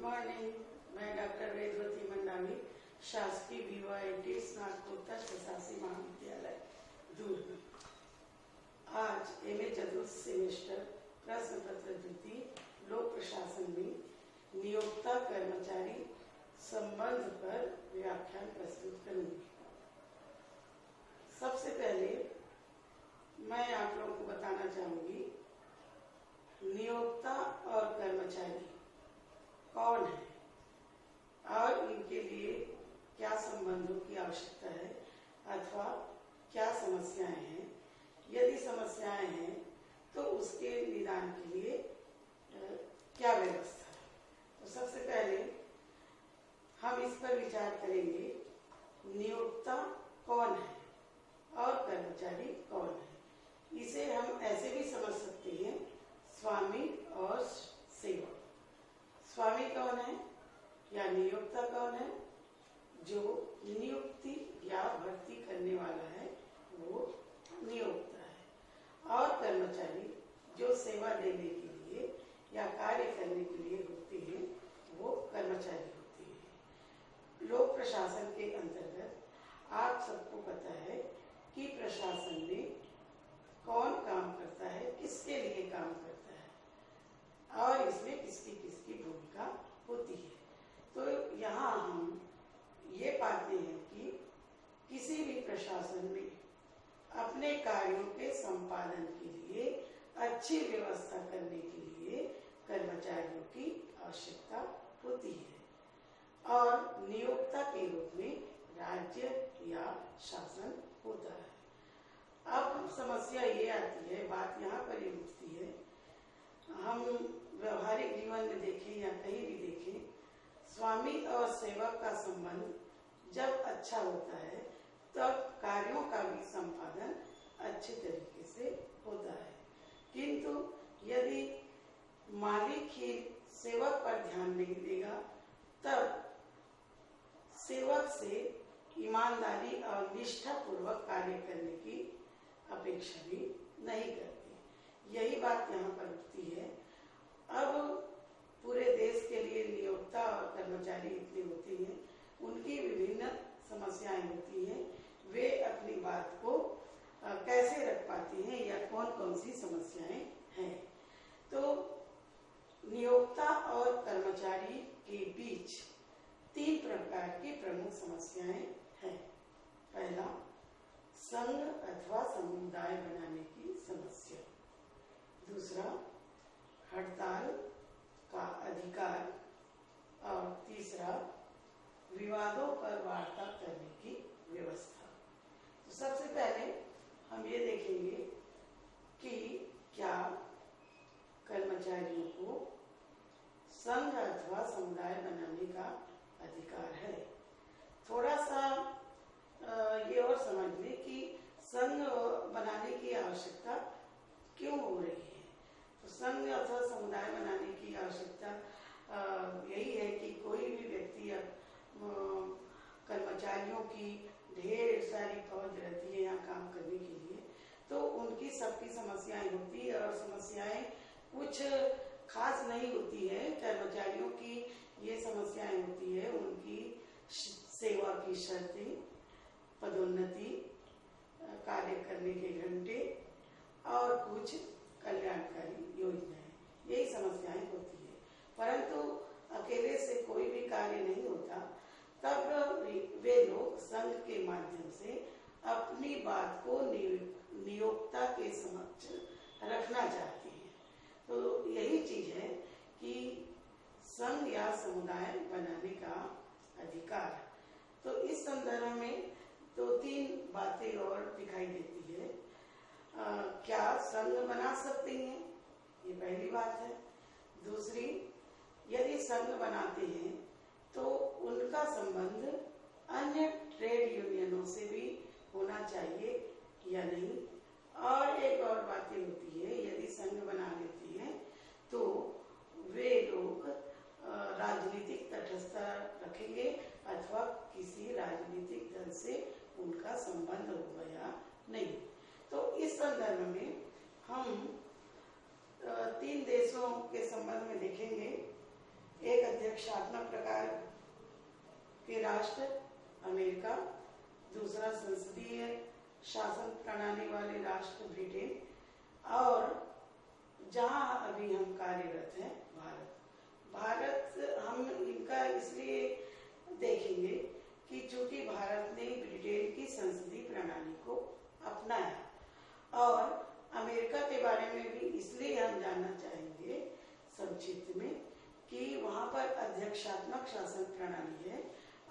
Morning. मैं doctor Vedvati Mandavi, शासकीय BYT स्नातकोत्तर प्रशासकीय महाविद्यालय दूर। आज MA चतुर्थ सेमेस्टर प्रश्न पत्र द्वितीय लोक प्रशासन में नियोक्ता कर्मचारी संबंध पर व्याख्यान प्रस्तुत करूंगी। सबसे पहले मैं आप लोगों को बताना चाहूंगी नियोक्ता और कर्मचारी कौन है और इनके लिए क्या संबंधों की आवश्यकता है अथवा क्या समस्याएं हैं। यदि समस्याएं हैं तो उसके निदान के लिए क्या व्यवस्था है। तो सबसे पहले हम इस पर विचार करेंगे नियोक्ता कौन है और कर्मचारी कौन है। इसे हम ऐसे भी समझ सकते हैं स्वामी और सेवक। स्वामी कौन है या नियोक्ता कौन है? जो नियुक्ति या भर्ती करने वाला है वो नियोक्ता है, और कर्मचारी जो सेवा देने के लिए या कार्य करने के लिए होते हैं वो कर्मचारी होते हैं। लोक प्रशासन के अंतर्गत आप सबको पता है कि प्रशासन में कौन काम करता है, किसके लिए काम करता है और इसमें किसकी किसकी भूमिका होती है। तो यहाँ हम ये पाते हैं कि किसी भी प्रशासन में अपने कार्यों के संपादन के लिए अच्छी व्यवस्था करने के लिए कर्मचारियों की आवश्यकता होती है और नियोक्ता के रूप में राज्य या शासन होता है। अब समस्या ये आती है, बात यहाँ पर ये उठती है, हम व्यवहारिक जीवन में देखें या कहीं भी देखें, स्वामी और सेवक का संबंध जब अच्छा होता है तब कार्यों का भी संपादन अच्छे तरीके से होता है। किंतु यदि मालिक ही सेवक पर ध्यान नहीं देगा तब सेवक से ईमानदारी और निष्ठा पूर्वक कार्य करने की अपेक्षा भी नहीं करती। यही बात यहाँ पर उठती है। अब पूरे देश के लिए नियोक्ता और कर्मचारी इतने होते हैं, उनकी विभिन्न समस्याएं होती हैं, वे अपनी बात को कैसे रख पाते हैं या कौन कौन सी समस्याएं हैं। तो नियोक्ता और कर्मचारी के बीच 3 प्रकार की प्रमुख समस्याएं हैं। पहला, संघ अथवा समुदाय बनाने की समस्या। दूसरा, हड़ताल का अधिकार। और तीसरा, विवादों पर वार्ता करने की व्यवस्था। तो सबसे पहले हम ये देखेंगे कि क्या कर्मचारियों को संघ अथवा समुदाय बनाने का अधिकार है। थोड़ा सा ये और समझ लें कि संघ बनाने की आवश्यकता क्यों हो रही है। तो संघ अथवा समुदाय बनाने की आवश्यकता यही है कि कोई भी व्यक्ति कर्मचारियों की ढेर सारी फौज रहती है यहाँ काम करने के लिए, तो उनकी सबकी समस्याएं होती है और समस्याएं कुछ खास नहीं होती है। कर्मचारियों की ये समस्याएं होती है उनकी सेवा की शर्तें, पदोन्नति, कार्य करने के घंटे और कुछ कल्याणकारी योजनाएं, यही समस्याएं होती है। परंतु अकेले से कोई भी कार्य नहीं होता, तब वे लोग संघ के माध्यम से अपनी बात को नियोक्ता के समक्ष रखना चाहते हैं। तो यही चीज है कि संघ या समुदाय बनाने का अधिकार। तो इस संदर्भ में 2-3 बातें और दिखाई देती है। क्या संघ बना सकते हैं, ये पहली बात है। दूसरी, यदि संघ बनाते हैं तो उनका संबंध अन्य ट्रेड यूनियनों से भी होना चाहिए या नहीं। और एक और बातें होती है, यदि संघ बना लेते हैं तो वे लोग राजनीतिक तटस्थता रखेंगे अथवा किसी राजनीतिक दल से उनका संबंध होगा या नहीं। तो इस संदर्भ में हम 3 देशों के संबंध में देखेंगे। एक अध्यक्ष अध्यक्षात्मक प्रकार के राष्ट्र अमेरिका, दूसरा संसदीय शासन प्रणाली वाले राष्ट्र ब्रिटेन, और जहां अभी हम कार्यरत हैं भारत हम इनका इसलिए देखेंगे कि चूंकि भारत ने ब्रिटेन की संसदीय प्रणाली को अपनाया, और अमेरिका के बारे में भी इसलिए हम जानना चाहेंगे संक्षिप्त में कि वहां पर अध्यक्षात्मक शासन प्रणाली है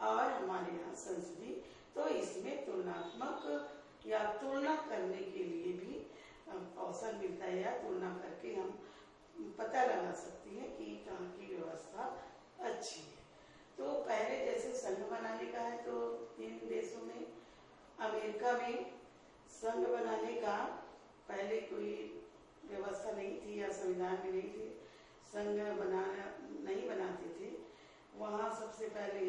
और हमारे यहाँ संसदीय, तो इसमें तुलनात्मक या तुलना करने के लिए भी अवसर मिलता है, या तुलना करके हम पता लगा सकते हैं कि कहाँ की व्यवस्था अच्छी है। तो पहले जैसे संघ बनाने का है तो 3 देशों में, अमेरिका में संघ बनाने का पहले कोई व्यवस्था नहीं थी या संविधान में नहीं थी, संघ बनाना नहीं बनाते थे। वहाँ सबसे पहले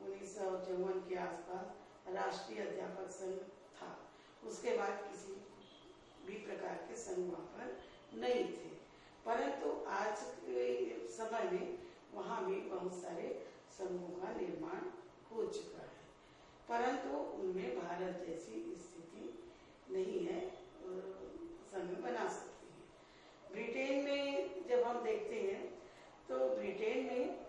1954 के आसपास राष्ट्रीय अध्यापक संघ था, उसके बाद किसी भी प्रकार के संघ वहाँ पर नहीं थे। परंतु आज के समय में वहाँ भी बहुत सारे संघों का निर्माण हो चुका है, परंतु उनमें भारत जैसी स्थिति नहीं है, संघ बना सकते हैं। ब्रिटेन में जब हम देखते हैं तो ब्रिटेन में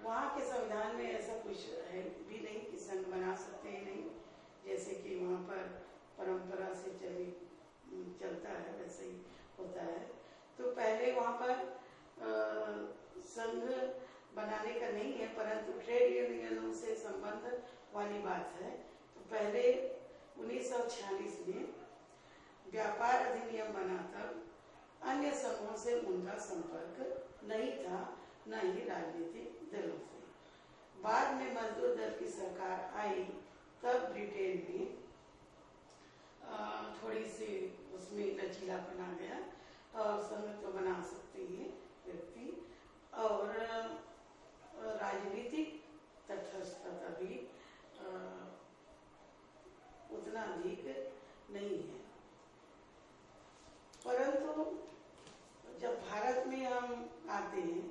वहाँ के संविधान में ऐसा कुछ है भी नहीं कि संघ बना सकते हैं, नहीं, जैसे कि वहाँ पर परंपरा से चलता है वैसे ही होता है। तो पहले वहाँ पर संघ बनाने का नहीं है, परंतु ट्रेड यूनियनों से संबंध वाली बात है। तो पहले 1946 में व्यापार अधिनियम बना, तब अन्य संघों से उनका संपर्क नहीं था, न ही राजनीतिक दलों से। बाद में मजदूर दल की सरकार आई, तब ब्रिटेन में थोड़ी सी उसमें लचीलापन आ गया और संघ तो बना सकते हैं व्यक्ति, और राजनीतिक तटस्थता भी उतना अधिक नहीं है। परंतु जब भारत में हम आते हैं,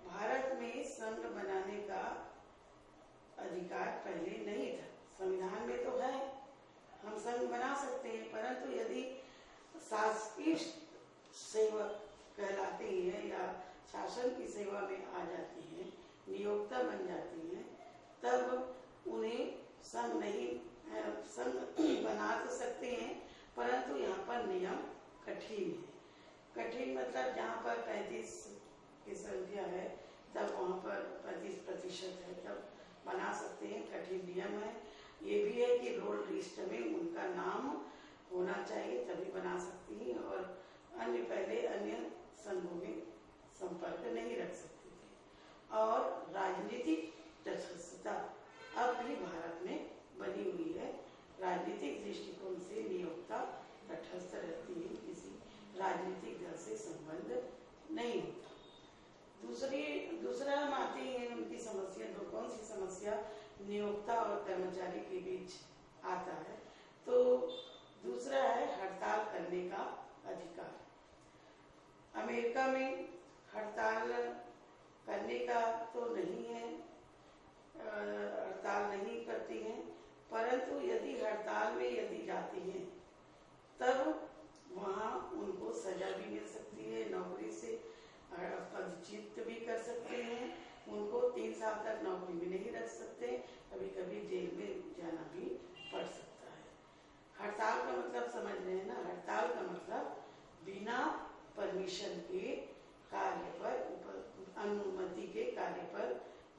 भारत में संघ बनाने का अधिकार पहले नहीं था। संविधान में तो है, हम संघ बना सकते हैं, परंतु यदि शासकीय सेवक कहलाते हैं या शासन की सेवा में आ जाती हैं, नियोक्ता बन जाती हैं, तब उन्हें संघ बना तो सकते हैं, परंतु यहाँ पर नियम कठिन है। कठिन मतलब जहाँ पर 35 की संख्या है तब वहाँ पर 35% है, तब बना सकते हैं। कठिन नियम है। ये भी है कि रोल लिस्ट में उनका नाम होना चाहिए, तभी बना सकती हैं, और अन्य संघों में संपर्क नहीं रख सकते थे। और राजनीतिक तटस्थता अब भी भारत में बनी हुई है। राजनीतिक दृष्टिकोण से नियोक्ता तटस्थ रहती है, किसी राजनीतिक दल से संबंध नहीं होता। दूसरा हम आते हैं उनकी समस्या, कौन सी समस्या नियोक्ता और कर्मचारी के बीच आता है, तो दूसरा है हड़ताल करने का अधिकार। अमेरिका में हड़ताल करने का तो नहीं है, हड़ताल नहीं करती हैं, परंतु यदि हड़ताल में यदि जाती हैं तब वहाँ उनको सजा भी मिल सकती है, नौकरी से पदच्युत भी कर सकते हैं, उनको 3 साल तक नौकरी में नहीं रख सकते, कभी कभी जेल में जाना भी पड़ सकता है। हड़ताल का मतलब समझ रहे हैं ना, हड़ताल का मतलब बिना परमिशन के कार्य पर, अनुमति के कार्य पर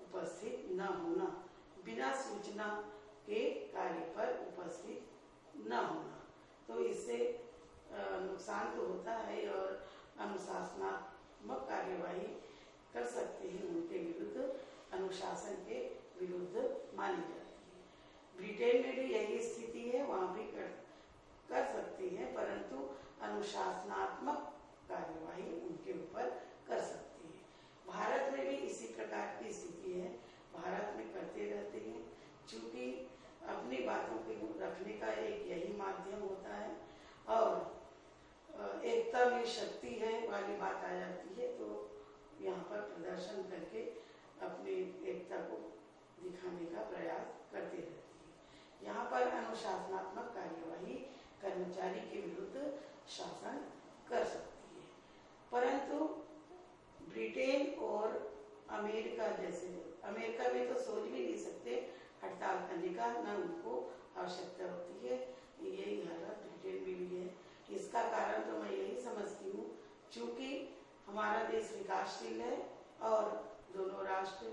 उपस्थित न होना, बिना सूचना के कार्य पर उपस्थित न होना। तो इससे नुकसान तो होता है और अनुशासनात्मक कार्यवाही कर सकते हैं, उनके विरुद्ध अनुशासन के विरुद्ध मानी जाती है। ब्रिटेन में भी यही स्थिति है, वहाँ भी कर सकते हैं, परंतु अनुशासनात्मक कार्यवाही उनके ऊपर कर सकती है। भारत में भी इसी प्रकार की स्थिति है, भारत में करते रहते हैं, चूंकि अपनी बातों को रखने का एक यही माध्यम होता है और एकता में शक्ति है वाली बात आ जाती है, तो यहाँ पर प्रदर्शन करके अपने अमेरिका में तो सोच भी नहीं सकते हड़ताल करने का, न उनको आवश्यकता होती है। यही हालत ब्रिटेन में भी है। इसका कारण तो मैं यही समझती हूँ, चूंकि हमारा देश विकासशील है और दोनों राष्ट्र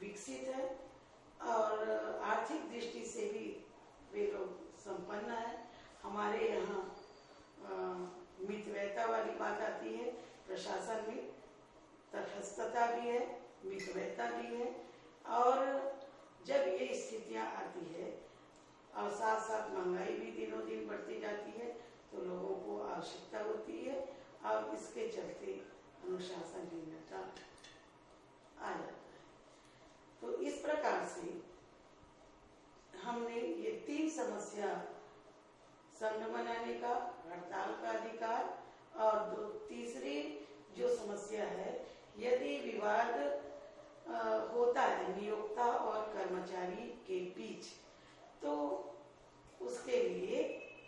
विकसित है और आर्थिक दृष्टि से भी वे लोग संपन्न है। हमारे यहाँ मितव्ययता वाली बात आती है, प्रशासन में तटस्थता भी है, मितव्ययता भी है। और जब ये स्थितियाँ आती है और साथ साथ महंगाई भी दिनों दिन बढ़ती जाती है, तो लोगों को आवश्यकता होती है और इसके चलते अनुशासनहीनता आ जाता है। तो इस प्रकार से हमने ये 3 समस्या, संघ बनाने का, हड़ताल का अधिकार और तीसरी जो समस्या है, यदि विवाद होता है नियोक्ता और कर्मचारी के बीच, तो उसके लिए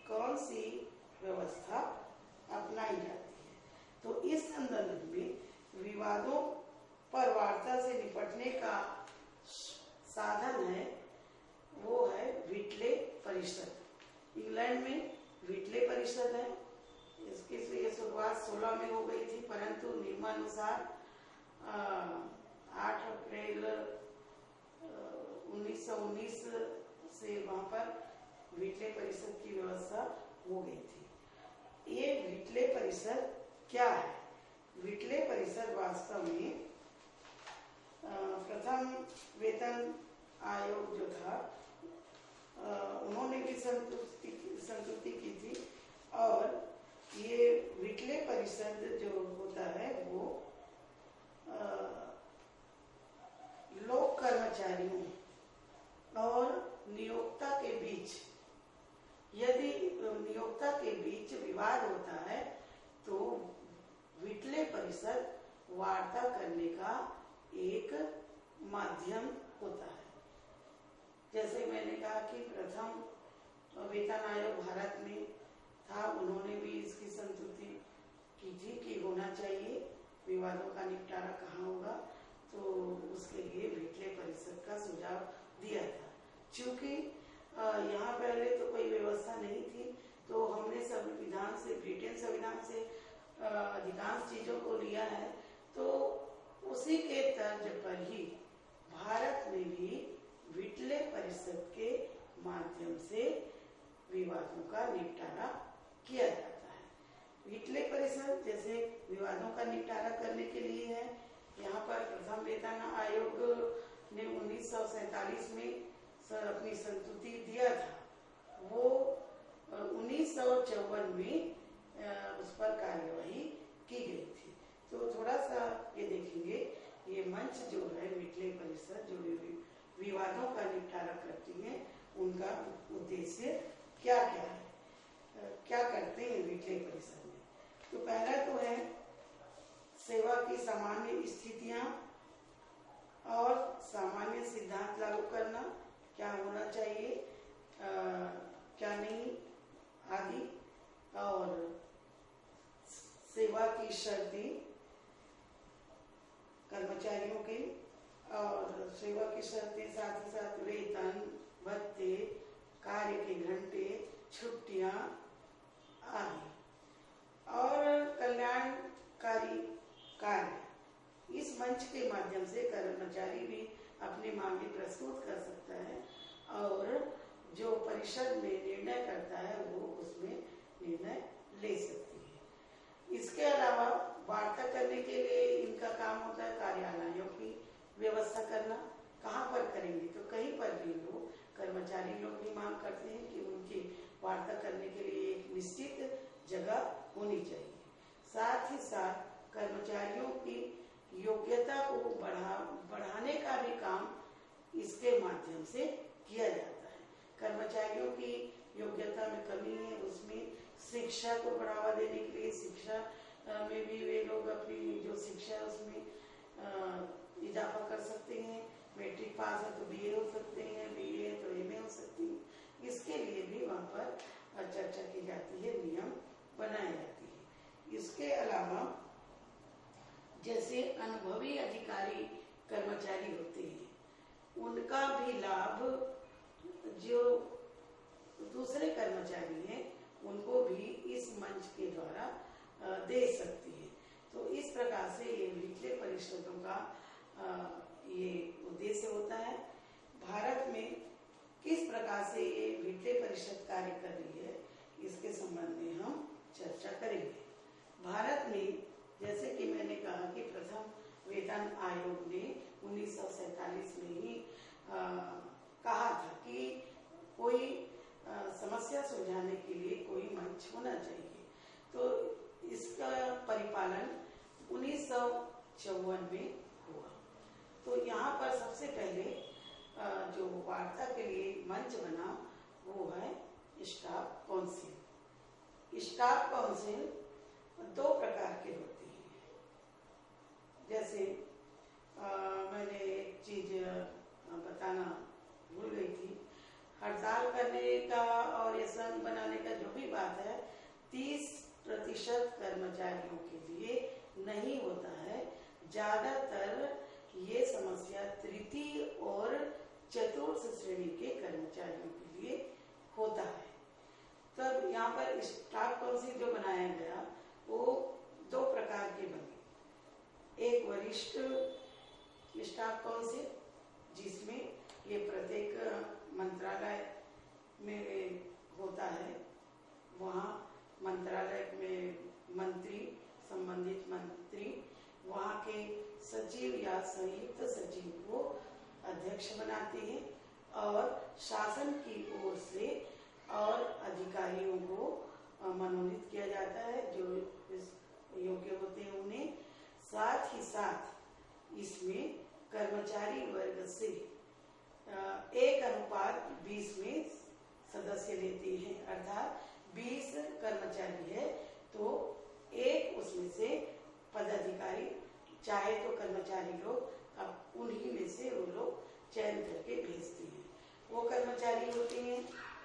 कौन सी व्यवस्था अपनाई जाती है। तो इस संदर्भ में विवादों पर वार्ता से निपटने का साधन है, वो है व्हिटले परिषद। इंग्लैंड में व्हिटले परिषद है। इसकी शुरुआत 16 में हो गई थी, परंतु नियमानुसार 8 अप्रैल 1919 से वहां पर व्हिटले परिषद की व्यवस्था हो गई थी। ये व्हिटले परिषद क्या है? व्हिटले परिषद वास्तव में प्रथम वेतन आयोग जो था, उन्होंने भी संतुष्टि की थी। और ये व्हिटले परिषद जो होता है वो लोक कर्मचारियों और नियोक्ता के बीच, यदि नियोक्ता के बीच विवाद होता है तो व्हिटले परिषद वार्ता करने का एक माध्यम होता है। जैसे मैंने कहा कि प्रथम वेतन आयोग भारत में था, उन्होंने भी इसकी संतुष्टि की थी कि होना चाहिए, विवादों का निपटारा कहाँ होगा, तो उसके लिए व्हिटले परिषद का सुझाव दिया था। चूंकि यहाँ पहले तो कोई व्यवस्था नहीं थी, तो हमने संविधान से, ब्रिटेन संविधान से अधिकांश चीजों को लिया है, तो उसी के तर्ज पर ही भारत में भी व्हिटले परिषद के माध्यम से विवादों का निपटारा किया जाता है। व्हिटले परिषद जैसे विवादों का निपटारा करने के लिए है। यहाँ पर प्रथम वेतन आयोग ने 1947 में अपनी संतुष्टि दिया था। वो 1954 में उस पर कार्यवाही की गई थी। तो थोड़ा सा ये देखेंगे, ये मंच जो है व्हिटले परिषद, जो विवादों का निपटारा करती है, उनका उद्देश्य क्या क्या है, क्या करते हैं व्हिटले परिषद में। तो पहला तो है सेवा की सामान्य स्थितियां और सामान्य सिद्धांत लागू करना, क्या होना चाहिए, क्या नहीं आदि, और सेवा की शर्तें कर्मचारियों की, और सेवा की शर्तें साथ ही साथ वेतन, भत्ते, कार्य के घंटे, छुट्टियां आदि, और कल्याणकारी कार्य। इस मंच के माध्यम से कर्मचारी भी अपनी मांगे प्रस्तुत कर सकता है और जो परिषद में निर्णय करता है वो उसमें निर्णय ले सकती है। इसके अलावा वार्ता करने के लिए इनका काम होता है कार्यालयों की व्यवस्था करना। कहाँ पर करेंगे, तो कहीं पर भी लोग, कर्मचारी लोग भी मांग करते हैं कि उनकी वार्ता करने के लिए एक निश्चित जगह होनी चाहिए। साथ ही साथ कर्मचारियों की योग्यता को बढ़ाने का भी काम इसके माध्यम से किया जाता है। कर्मचारियों की योग्यता में कमी है, उसमें शिक्षा को बढ़ावा देने के लिए शिक्षा में भी वे लोग अपनी जो शिक्षा है उसमें इजाफा कर सकते हैं। मैट्रिक पास है तो बीए हो सकते हैं, बीए है तो एमए हो सकती है। इसके लिए भी वहाँ पर चर्चा की जाती है, नियम बनाई जाती है। इसके अलावा जैसे अनुभवी अधिकारी कर्मचारी होते हैं, उनका भी लाभ जो दूसरे कर्मचारी हैं उनको भी इस मंच के द्वारा दे सकती है। तो इस प्रकार से ये वीटले परिषदों का ये उद्देश्य होता है। भारत में किस प्रकार से ये वीटले परिषद कार्य कर रही है इसके संबंध में हम चर्चा करेंगे। भारत में जैसे कि मैंने कहा कि प्रथम वेतन आयोग ने 1947 में ही कहा था कि कोई समस्या सुलझाने के लिए कोई मंच होना चाहिए। तो इसका परिपालन 1954 में हुआ। तो यहाँ पर सबसे पहले जो वार्ता के लिए मंच बना वो है स्टाफ काउंसिल। स्टाफ काउंसिल दो प्रकार के होते हैं। जैसे मैंने एक चीज बताना भूल गई थी, हड़ताल करने का और ये संघ बनाने का जो भी बात है 30% कर्मचारियों के लिए नहीं होता है। ज्यादातर ये समस्या तृतीय और चतुर्थ श्रेणी के कर्मचारियों के लिए होता है। तब यहाँ पर स्टाफ काउंसिल जो बनाया गया वो दो प्रकार के बने। एक वरिष्ठ स्टाफ काउंसिल जिसमें ये प्रत्येक मंत्रालय में होता है, वहाँ मंत्रालय में मंत्री, संबंधित मंत्री, वहाँ के सचिव या संयुक्त सचिव को अध्यक्ष बनाते हैं और शासन की ओर से और अधिकारियों को मनोनीत किया जाता है जो योग्य होते हैं उन्हें। साथ ही साथ इसमें कर्मचारी वर्ग से 1:20 में सदस्य लेते हैं, अर्थात 20 कर्मचारी है तो एक उसमें से पदाधिकारी, चाहे तो कर्मचारी लोग अब उन्हीं में से वो लोग चयन करके भेजते हैं। वो कर्मचारी होते हैं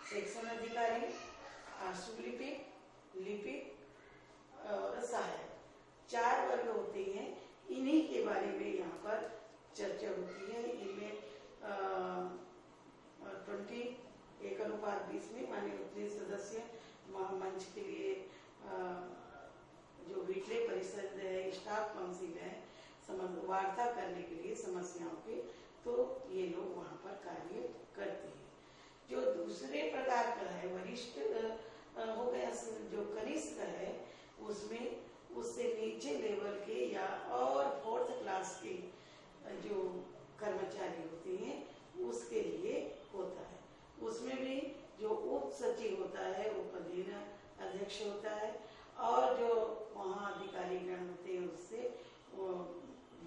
सेक्शन अधिकारी, आशुलिपिक, लिपिक और सहायक। 4 वर्ग होते हैं। इन्हीं के बारे में यहाँ पर चर्चा होती है। इनमें 1:20 में माने उतने सदस्य महामंच के लिए जो वीटले परिषद है, स्टाफ काउंसिल है, वार्ता करने के लिए समस्याओं के, तो ये लोग वहाँ पर कार्य करते हैं। जो दूसरे प्रकार का है वरिष्ठ हो गया, जो कनिष्ठ है उसमें उससे नीचे लेवल के या और 4th क्लास के जो कर्मचारी होते हैं उसके लिए होता है। उसमें भी जो उप सचिव होता है वो पदेन अध्यक्ष होता है और जो वहाँ अधिकारी गण होते हैं उससे वो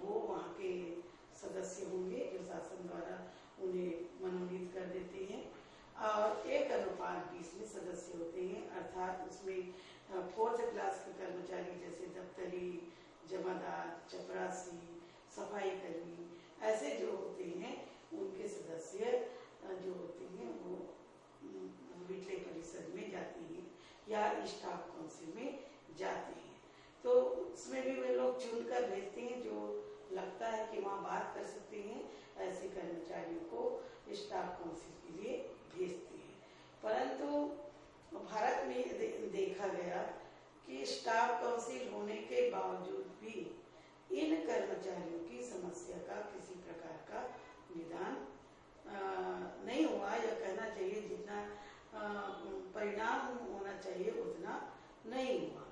वहाँ के सदस्य होंगे जो शासन द्वारा उन्हें मनोनीत कर देते हैं। और 1:20 में सदस्य होते हैं, अर्थात उसमें 4th क्लास के कर्मचारी जैसे दफ्तरी, जमादार, चपरासी, सफाई कर्मी, ऐसे जो होते हैं उनके सदस्य जो होते हैं वो वीटले परिषद में जाते हैं या स्टाफ काउंसिल में जाते हैं। तो उसमें भी वे लोग चुनकर भेजते हैं जो लगता है कि वहाँ बात कर सकते हैं, ऐसे कर्मचारियों को स्टाफ काउंसिल के लिए भेजते हैं। परंतु भारत में देखा गया कि स्टाफ काउंसिल होने के बावजूद भी इन कर्मचारियों की समस्या का किसी प्रकार का निदान नहीं हुआ, या कहना चाहिए जितना परिणाम होना चाहिए उतना नहीं हुआ।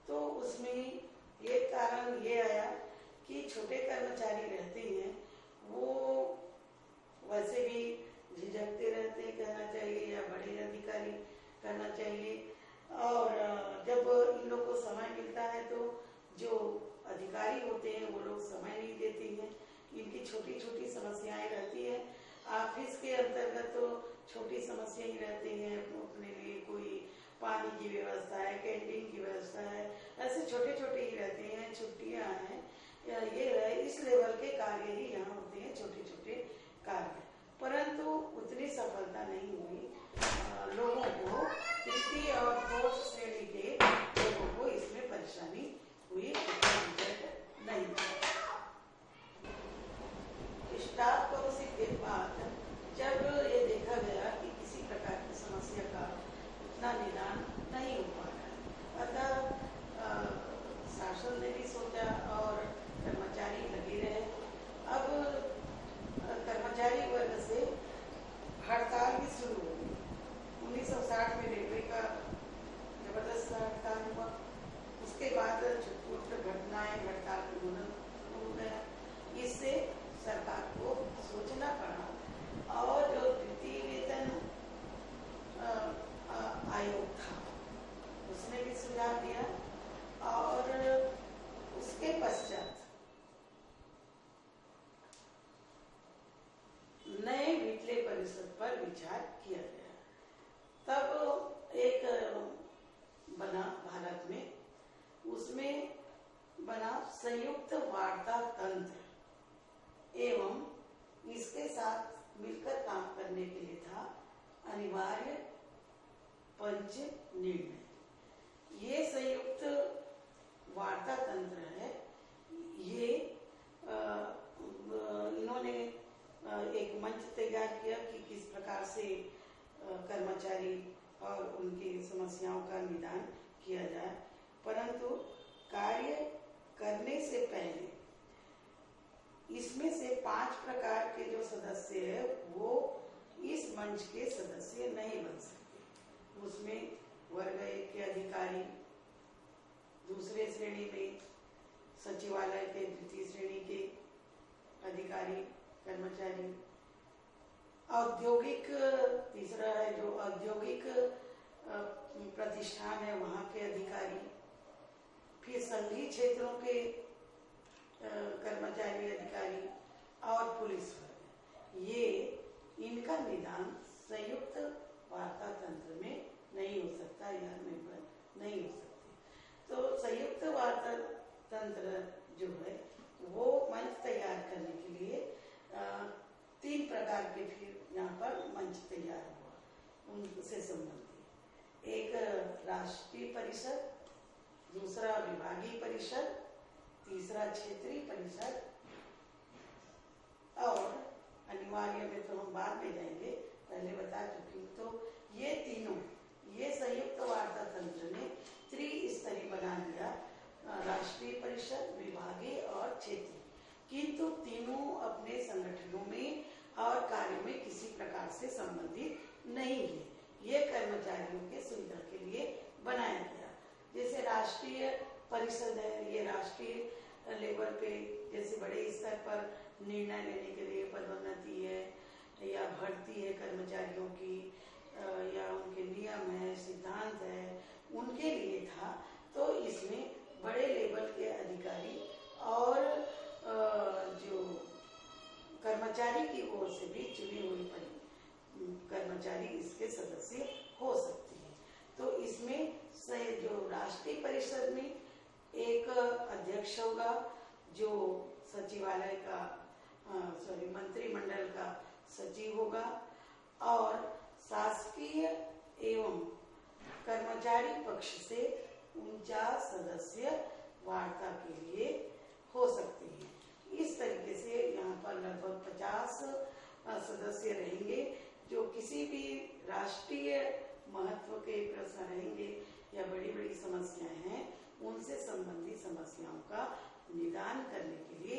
तो उसमें एक कारण ये आया कि छोटे कर्मचारी रहते हैं वो वैसे भी झिझकते रहते हैं, कहना चाहिए, या बड़े अधिकारी करना चाहिए। और जब इन लोग को समय मिलता है तो जो अधिकारी होते हैं वो लोग समय नहीं देते हैं। इनकी छोटी छोटी समस्याएं रहती है। ऑफिस के अंतर्गत तो छोटी समस्या ही रहती हैं, अपने लिए कोई पानी की व्यवस्था है, कैंटीन की व्यवस्था है, ऐसे छोटे छोटे ही रहते हैं, छुट्टियां हैं, ये इस लेवल के कार्य ही यहाँ होते हैं, छोटे छोटे कार्य। परंतु उतनी सफलता नहीं हुई लोगों को, 3री और 4th श्रेणी के लोगों को इसमें परेशानी हुई नहीं। स्टाफ काउंसिल के बाद विचार किया गया। तब एक बना भारत में, उसमें बना संयुक्त वार्ता तंत्र एवं इसके साथ मिलकर काम करने के लिए था अनिवार्य पंच निर्णय। ये संयुक्त वार्ता तंत्र है, ये इन्होंने एक मंच तैयार किया कि किस प्रकार से कर्मचारी और उनकी समस्याओं का निदान किया जाए, परंतु कार्य करने से पहले इसमें से 5 प्रकार के जो सदस्य है वो इस मंच के सदस्य नहीं बन सकते। उसमें वर्ग 1 के अधिकारी, दूसरे श्रेणी में सचिवालय के द्वितीय श्रेणी के अधिकारी कर्मचारी, औद्योगिक तीसरा है जो औद्योगिक प्रतिष्ठान है वहाँ के अधिकारी, फिर संघीय क्षेत्रों के कर्मचारी अधिकारी और पुलिस वर्ग। ये इनका निदान संयुक्त वार्ता तंत्र में नहीं हो सकता या निर्भर नहीं हो सकते। तो संयुक्त वार्ता तंत्र जो है वो मंच तैयार करने के लिए 3 प्रकार के फिर यहाँ पर मंच तैयार हुआ उनसे संबंधित। एक राष्ट्रीय परिषद, दूसरा विभागीय परिषद, तीसरा क्षेत्रीय परिषद और अनिवार्य में तो हम बाद में जाएंगे, पहले बता चुकी हूँ। तो ये तीनों, ये संयुक्त वार्ता तंत्र ने त्रिस्तरीय बना दिया, राष्ट्रीय परिषद, विभागीय और क्षेत्रीय, किंतु तीनों अपने संगठनों में और कार्य में किसी प्रकार से संबंधित नहीं है। ये कर्मचारियों के सुविधा के लिए बनाया गया। जैसे राष्ट्रीय परिषद है, ये राष्ट्रीय लेवल पे जैसे बड़े स्तर पर निर्णय लेने के लिए पदोन्नति है या भर्ती है कर्मचारियों की या उनके नियम है, सिद्धांत है, उनके लिए था। तो इसमें बड़े लेवल के अधिकारी और जो कर्मचारी की ओर से भी चुनी हुई कर्मचारी इसके सदस्य हो सकते हैं। तो इसमें जो राष्ट्रीय परिषद में एक अध्यक्ष होगा जो सचिवालय का मंत्रिमंडल का सचिव होगा और शासकीय एवं कर्मचारी पक्ष से 49 सदस्य वार्ता के लिए हो सकते हैं। इस तरीके से यहाँ पर लगभग 50 सदस्य रहेंगे जो किसी भी राष्ट्रीय महत्व के प्रश्न रहेंगे या बड़ी बड़ी समस्याएं हैं उनसे संबंधित समस्याओं का निदान करने के लिए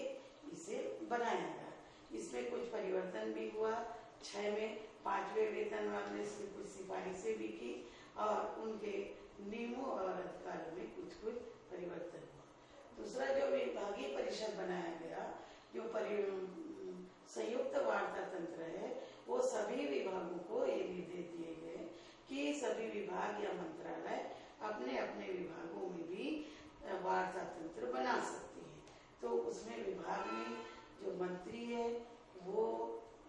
इसे बनाया गया। इसमें कुछ परिवर्तन भी हुआ। 6 में 5वें वेतनमान में कुछ सिफारिशें भी की और उनके नियमों और अधिकारों में कुछ परिवर्तन हुआ। दूसरा जो विभागीय परिषद बनाया गया, जो संयुक्त वार्ता तंत्र है, वो सभी विभागों को ये निर्देश दिए गए कि सभी विभाग या मंत्रालय अपने अपने विभागों में भी वार्ता तंत्र बना सकते हैं। तो उसमें विभाग में जो मंत्री है वो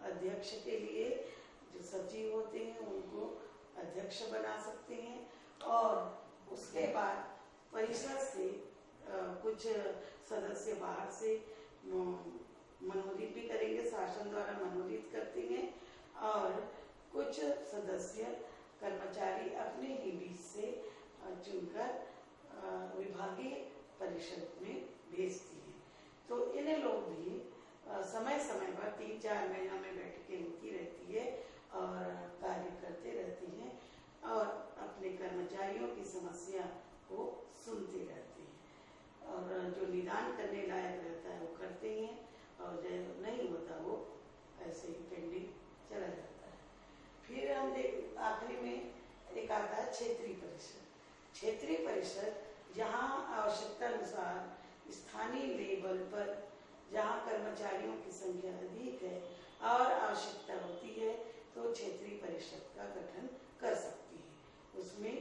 अध्यक्ष के लिए, जो सचिव होते हैं उनको अध्यक्ष बना सकते हैं और उसके बाद परिषद से कुछ सदस्य बाहर से मनोनीत भी करेंगे, शासन द्वारा मनोनीत करते हैं और कुछ सदस्य कर्मचारी अपने ही बीच से चुनकर विभागीय परिषद में भेजती है। तो इन लोग भी समय समय पर 3-4 महीना में बैठकें होती रहती है और कार्य करते रहती हैं और अपने कर्मचारियों की समस्या को सुनते रहते हैं और जो निदान करने लायक रहता है वो करते हैं और जो नहीं होता वो ऐसे ही पेंडिंग चला जाता है। फिर हम आखिरी में एक आता है क्षेत्रीय परिषद। क्षेत्रीय परिषद जहाँ आवश्यकता अनुसार स्थानीय लेवल पर जहाँ कर्मचारियों की संख्या अधिक है और आवश्यकता होती है तो क्षेत्रीय परिषद का गठन कर सकती है। उसमें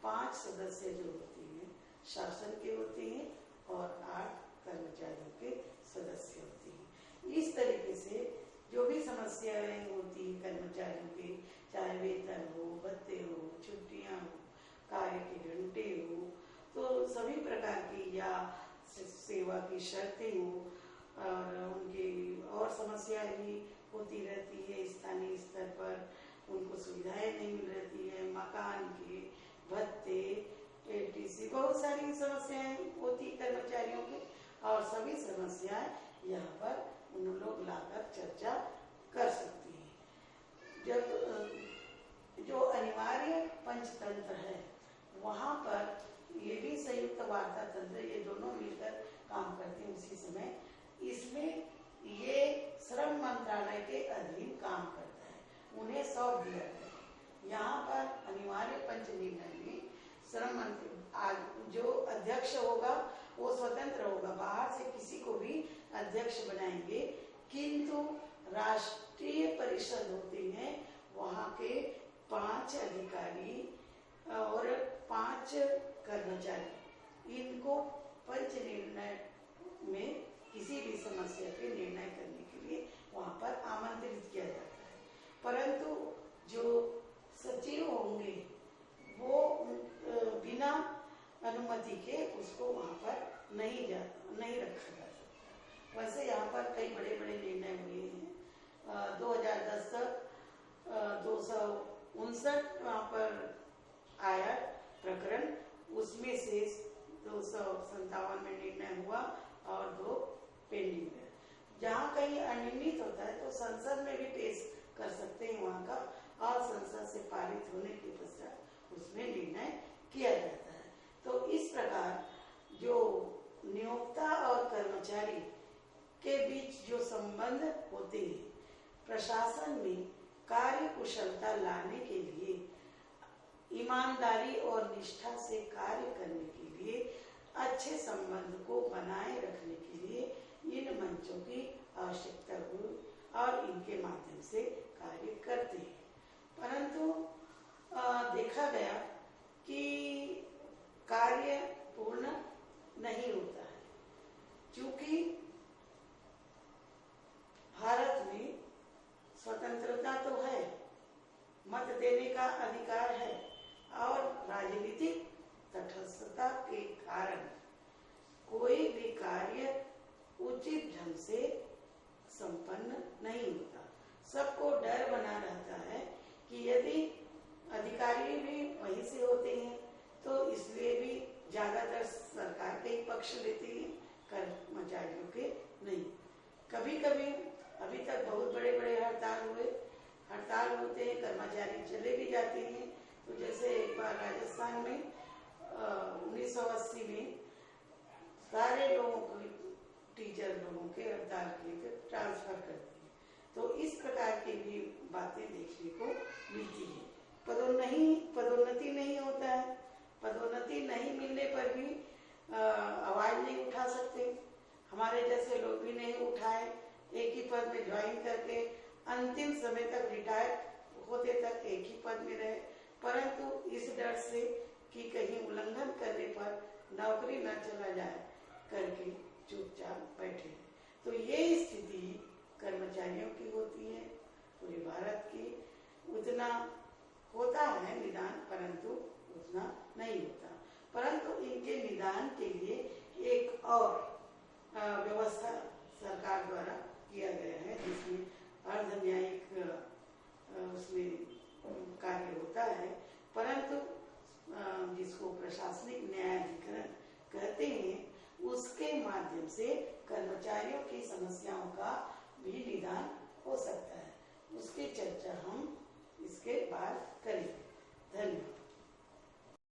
5 सदस्य जो होते हैं शासन के होते हैं और 8 कर्मचारियों के सदस्य होते हैं। इस तरीके से जो भी समस्याएं होती है कर्मचारियों के भत्ते हो, छुट्टियां हो, कार्य के घंटे हो, तो सभी प्रकार की या सेवा की शर्तें हो और उनकी और समस्याएं भी होती रहती है। स्थानीय स्तर पर उनको सुविधाएं नहीं मिल रहती है, मकान के भत्ते, एटीसी, बहुत सारी समस्याएं होती कर्मचारियों की, और सभी समस्याएं यहाँ पर उन लोग लाकर चर्चा कर सकती हैं। जब जो अनिवार्य पंचतंत्र है वहाँ पर ये भी संयुक्त वार्ता तंत्र, ये दोनों मिलकर काम करते हैं उसी समय। इसमें ये श्रम मंत्रालय के अधीन काम करता है, उन्हें सौंप दिया गया है। यहाँ पर अनिवार्य पंच निर्णय में श्रम मंत्री जो अध्यक्ष होगा वो स्वतंत्र होगा, बाहर से किसी को भी अध्यक्ष बनाएंगे, किंतु राष्ट्रीय परिषद होती है, वहाँ के 5 अधिकारी और 5 कर्मचारी, इनको पंच निर्णय में किसी भी समस्या पे निर्णय करने के लिए वहाँ पर आमंत्रित किया जाता है। परंतु जो सचिव होंगे वो बिना अनुमति के उसको वहाँ पर नहीं रखा जा सकता। वैसे यहाँ पर कई बड़े बड़े निर्णय हुए हैं। 2010 तक 259 वहाँ पर आया प्रकरण, उसमें से 257 में निर्णय हुआ और 2 पेंडिंग है। जहाँ कहीं अनियमित होता है तो संसद में भी पेश कर सकते हैं वहाँ का, और संसद से पारित होने के पश्चात उसमें निर्णय किया जाता है। तो इस प्रकार जो नियोक्ता और कर्मचारी के बीच जो संबंध होते हैं, प्रशासन में कार्य कुशलता लाने के लिए, ईमानदारी और निष्ठा से कार्य करने के लिए, अच्छे संबंध को बनाए रखने के लिए इन मंचों की आवश्यकता हुई और इनके माध्यम से कार्य करते हैं। परंतु देखा गया कि कार्य पूर्ण नहीं होता है, क्योंकि भारत में स्वतंत्रता तो है, मत देने का अधिकार है, और राजनीतिक तटस्थता के कारण कोई भी कार्य उचित ढंग से संपन्न नहीं होता। सबको डर बना रहता है कि यदि अधिकारी भी वहीं से होते हैं तो इसलिए भी ज्यादातर सरकार के ही पक्ष लेते हैं, कर्मचारियों के नहीं। कभी कभी अभी तक बहुत बड़े बड़े हड़ताल होते हैं, कर्मचारी चले भी जाते हैं। तो जैसे एक बार राजस्थान में 1980 में सारे लोगों को, टीचर लोगों के हड़ताल के लिए ट्रांसफर कर दिए। तो इस प्रकार की भी बातें देखने को मिलती है। पदोन्नति नहीं होता है, पदोन्नति नहीं मिलने पर भी आवाज नहीं उठा सकते। हमारे जैसे लोग भी नहीं उठाए, एक ही पद में ज्वाइन करके अंतिम समय तक रिटायर होते तक एक ही पद में रहे, परंतु इस डर से कि कहीं उल्लंघन करने पर नौकरी न चला जाए करके चुपचाप बैठे। तो ये स्थिति कर्मचारियों की होती है, पूरे भारत की। उतना होता है निदान, परंतु उतना नहीं होता। परंतु इनके निदान के लिए एक और व्यवस्था सरकार द्वारा किया गया है, जिसमें अर्ध न्यायिक उसमें कार्य होता है, परंतु जिसको प्रशासनिक न्यायाधिकरण कहते हैं, उसके माध्यम से कर्मचारियों की समस्याओं का भी निदान हो सकता है। उसकी चर्चा हम इसके बाद करेंगे। धन्यवाद।